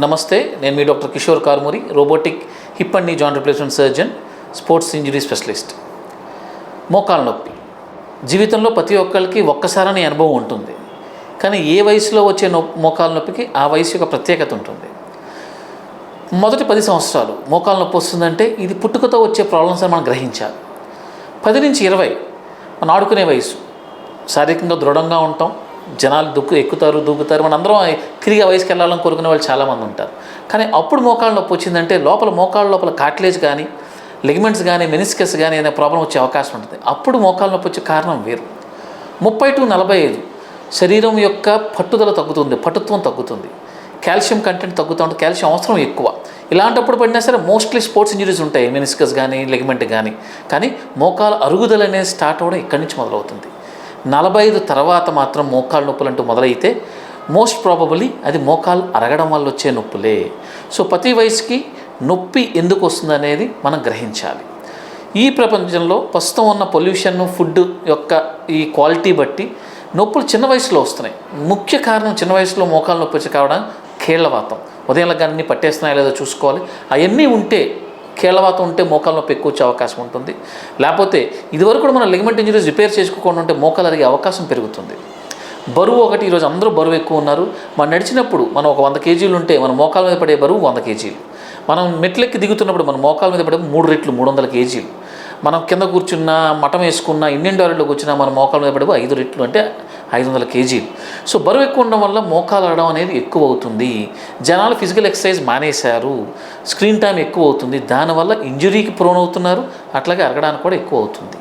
నమస్తే, నేను మీ doctor Kishore Karmuri, robotic hip and knee joint replacement surgeon, sports injury specialist. మోకాళ్ళ నొప్పి జీవితంలో ప్రతి ఒక్కరికి ఒక్కసారని అనుభవం ఉంటుంది. కానీ ఏ వయసులో వచ్చే మోకాళ్ళ నొప్పికి ఆ వయసు యొక్క ప్రత్యేకత ఉంటుంది. మొదటి 10 సంవత్సరాలు మోకాళ్ళ నొప్పి వస్తుందంటే ఇది పుట్టుకతో వచ్చే ప్రాబ్లమ్స్ అని మనం గ్రహించాలి. 10 నుంచి 20 మనం ఆడుకునే వయసు, శారీరకంగా దృఢంగా ఉంటాం, జనాలు ఎక్కుతారు దూకుతారు, మన అందరం తిరిగి ఆ వయసుకి వెళ్ళాలని కోరుకునే వాళ్ళు చాలామంది ఉంటారు. కానీ అప్పుడు మోకాళ్ళ నొప్పి వచ్చిందంటే మోకాళ్ళ లోపల కార్టిలేజ్ కానీ, లిగమెంట్స్ కానీ, మెనిస్కస్ కానీ ఏదైనా ప్రాబ్లం వచ్చే అవకాశం ఉంటుంది. అప్పుడు మోకాళ్ళ నొప్పి వచ్చే కారణం వేరు. 30 to 45 శరీరం యొక్క పట్టుదల తగ్గుతుంది, పటుత్వం తగ్గుతుంది, కాల్షియం కంటెంట్ తగ్గుతూ ఉంటుంది, కాల్షియం అవసరం ఎక్కువ. ఇలాంటప్పుడు పడినా సరే మోస్ట్లీ స్పోర్ట్స్ ఇంజరీస్ ఉంటాయి, మెనిస్కస్ కానీ లిగమెంట్ కానీ. కానీ మోకాళ్ళ అరుగుదల అనేది స్టార్ట్ అవ్వడం ఇక్కడి నుంచి మొదలవుతుంది. 45 తర్వాత మాత్రం మోకాళ్ళ నొప్పులు అంటూ మొదలైతే మోస్ట్ ప్రాబబుల్లీ అది మోకాలు అరగడం వల్ల వచ్చే నొప్పులే. సో ప్రతి వయసుకి నొప్పి ఎందుకు వస్తుంది అనేది మనం గ్రహించాలి. ఈ ప్రపంచంలో ప్రస్తుతం ఉన్న పొల్యూషన్, ఫుడ్ యొక్క ఈ క్వాలిటీ బట్టి నొప్పులు చిన్న వయసులో వస్తున్నాయి. ముఖ్య కారణం చిన్న వయసులో మోకాళ్ళ నొప్పి వచ్చి కావడం కీళ్లవాతం. ఉదయం అన్నీ పట్టేస్తున్నాయో లేదో చూసుకోవాలి. అవన్నీ ఉంటే, కీళ్లవాతం ఉంటే మోకాళ్ళ నొప్పి ఎక్కువ వచ్చే అవకాశం ఉంటుంది. లేకపోతే ఇదివరకు కూడా మనం లిగమెంట్ ఇంజరీస్ రిపేర్ చేసుకోకుండా ఉంటే మోకాలు అరిగే అవకాశం పెరుగుతుంది. బరువు ఒకటి, ఈరోజు అందరూ బరువు ఎక్కువ ఉన్నారు. మనం నడిచినప్పుడు మనం ఒక 100 kgs ఉంటే మన మోకాల మీద పడే బరువు 100 kgs. మనం మెట్లెక్కి దిగుతున్నప్పుడు మన మోకాల మీద పడే 3 రెట్లు 300 kgs. మనం కింద కూర్చున్న, మఠం వేసుకున్న, ఇండియన్ టాయిలెట్లో కూర్చున్న మన మోకాల మీద పడే 5 రెట్లు అంటే 500 kgs. సో బరువు ఎక్కువ ఉండడం వల్ల మోకాలు అరగడం అనేది ఎక్కువ అవుతుంది. జనాలు ఫిజికల్ ఎక్సర్సైజ్ మానేశారు, స్క్రీన్ టైం ఎక్కువ అవుతుంది, దానివల్ల ఇంజరీకి ప్రోన్ అవుతున్నారు, అట్లాగే అరగడానికి కూడా ఎక్కువ అవుతుంది.